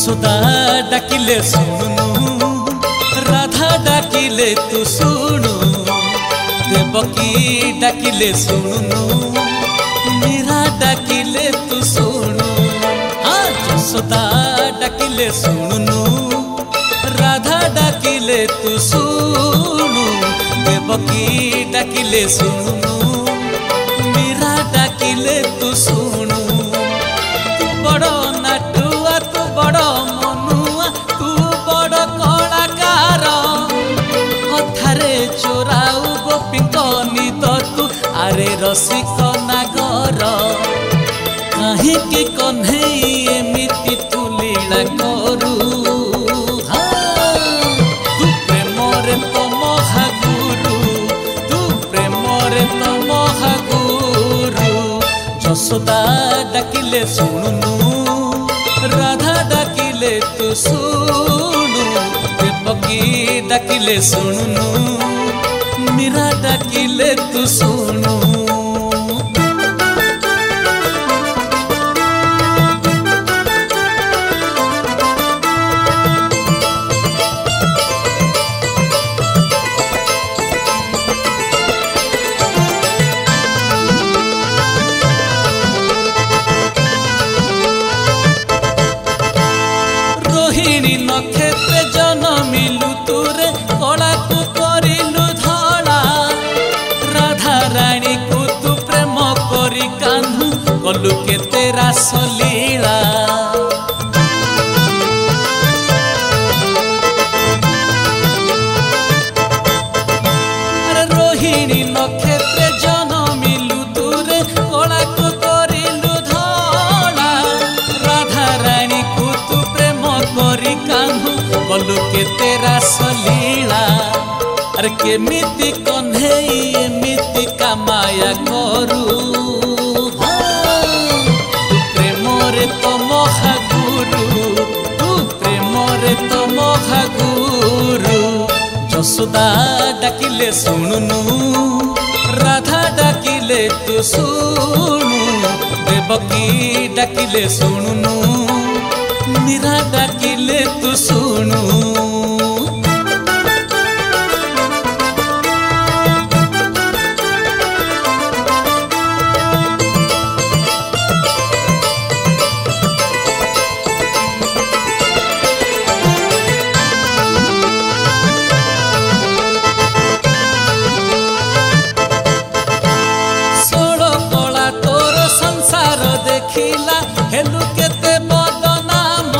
যশোদা ডাকিলে শুনুনু, রাধা ডাকিলে তু শুণু, দেবকী ডাকিলে শুনুনু, মীরা ডাকিলে তু শুণু। যশোদা ডাকিলে শুনুনু, রাধা ডাকিলে তু শুণু, দেবকী ডাকিলে শুনুনু, মীরা ডাকিলে তু শুণু। তু বড় নাটুয়া, তু বড় মনুয়া, তু বড় কଳାକାର, কথারে চোরাউ গোপীଙ୍କ ନିଦ ତୁ। ଆରେ ରସିକ ନାଗର, କାହିଁକି କହ୍ନେଇ ଏମିତି ତୁ ଲୀଳା କରୁ? ତୁ ପ୍ରେମରେ ତ ମହାଗୁରୁ, ତୁ ପ୍ରେମରେ ତ ମହାଗୁରୁ। ଯଶୋଦା ଡାକିଲେ ଶୁଣୁନୁ, ରାଧା ଡାକିଲେ ତୁ ଶୁଣୁ, ଦେବକୀ ଡାକିଲେ ଶୁଣୁନୁ, ମୀରା ଡାକିଲେ ତୁ ଶୁଣୁ। ରୋହିଣୀ ନକ୍ଷତ୍ରେ ଜନମିଲୁ ତୁରେ, କଳାକୁ କରିଲୁ ଧଳା। ରାଧା ରାଣୀକୁ ତୁ ପ୍ରେମ କରି କାହ୍ନୁ, କଲୁ କେତେ ରାସଲୀଳା। ରୋହିଣୀ ନକ୍ଷତ୍ରେ ଜନମିଲୁ ତୁରେ, କଳାକୁ କରିଲୁ ଧଳା। ରାଧା ରାଣୀକୁ ତୁ ପ୍ରେମ କରି କାହ୍ନୁ, କଲୁ କେତେ ରାସଲୀଳା। ଆରେ କେମିତି କହ୍ନେଇ ଏମିତି କାମାୟା କରୁ? ତୁ ପ୍ରେମରେ ତ ମହାଗୁରୁ, ତୁ ପ୍ରେମରେ ତ ମହାଗୁରୁ। ଯଶୋଦା ଡାକିଲେ ଶୁଣୁନୁ, ରାଧା ଡାକିଲେ ତୁ ଶୁଣୁ, ଦେବକୀ ଡାକିଲେ ଶୁଣୁନୁ, ମୀରା ଡାକିଲେ ତୁ ଶୁଣୁ। ଦେଖିଲା ହେଲୁ କେତେ ବଦନାମ,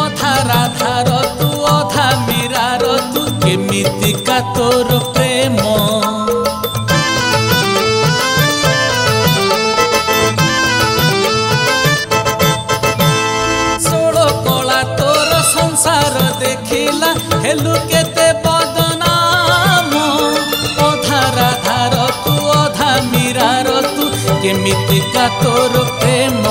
ଅଧା ରାଧାର ତୁ ଅଧା ମୀରାର ତୁ, କେମିତିକା ତୋର ପ୍ରେମ। ଷୋଳ କଳା ତୋର ସଂସାର ଦେଖିଲା ହେଲୁ କେତେ ବଦନାମ, ଅଧା ରାଧାର ତୁ ଅଧା ମୀରାର ତୁ, କେମିତିକା ତୋର ପ୍ରେମ।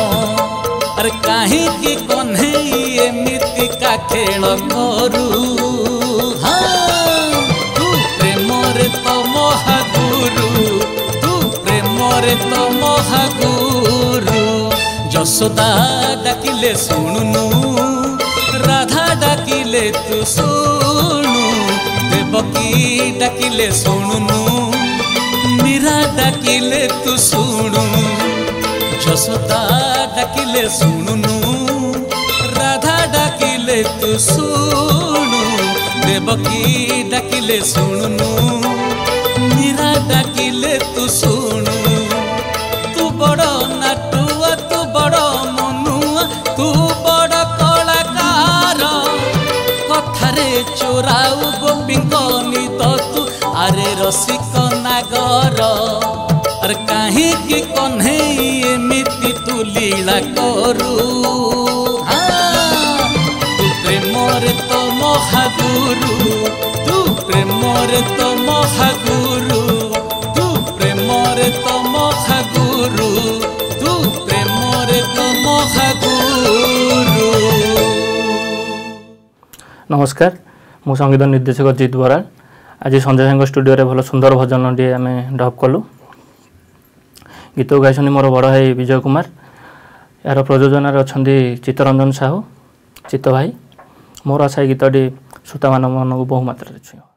ଆରେ କାହିଁକି କହ୍ନେଇ ଏମିତିକା ଖେଳ କରୁ? ତୁ ପ୍ରେମରେ ତ ମହାଗୁରୁ, ତୁ ପ୍ରେମରେ ତ ମହାଗୁରୁ। ଯଶୋଦା ଡାକିଲେ ଶୁଣୁନୁ, ରାଧା ଡାକିଲେ ତୁ ଶୁଣୁ, ଦେବକୀ ଡାକିଲେ ଶୁଣୁନୁ, ମୀରା ଡାକିଲେ ତୁ ଶୁଣୁ। ଯଶୋଦା ଡାକିଲେ ଶୁଣୁନୁ, ରାଧା ଡାକିଲେ ତୁ ଶୁଣୁ, ଦେବକୀ ଡାକିଲେ ଶୁଣୁନୁ, ମୀରା ଡାକିଲେ ତୁ ଶୁଣୁ। ତୁ ବଡ଼ ନାଟୁଆ, ତୁ ବଡ଼ ମନୁଆ, ତୁ ବଡ଼ କଳାକାର, କଥାରେ ଚୋରାଉ ଗୋପୀଙ୍କ ନିଦ ତୁ। ଆରେ ରସିକ ନାଗର, ଆରେ କାହିଁକି କହ୍ନେଇ ଏମିତି ତୁ ଲୀଳା କରୁ? ତୁ ପ୍ରେମରେ ତ ମହାଗୁରୁ, ତୁ ପ୍ରେମରେ ତ ମହାଗୁରୁ, ତୁ ପ୍ରେମରେ ତ ମହାଗୁରୁ, ତୁ ପ୍ରେମରେ ତ ମହାଗୁରୁ। नमस्कार, मु संगीत निर्देशक जीत बराल। आज संजय सागर स्टूडियो रे भल सुंदर भजन टी आम डब कलु। गीत गाई मोर बड़ भाई विजय कुमार, यार प्रयोजन अच्छा चित्तरंजन साहू, ଚିତ୍ତ ଭାଇ। ମୋର ଆଶା ଏ ଗୀତଟି ଶ୍ରୋତାମାନଙ୍କ ମନକୁ ବହୁ ମାତ୍ରାରେ ଛୁଇଁବ।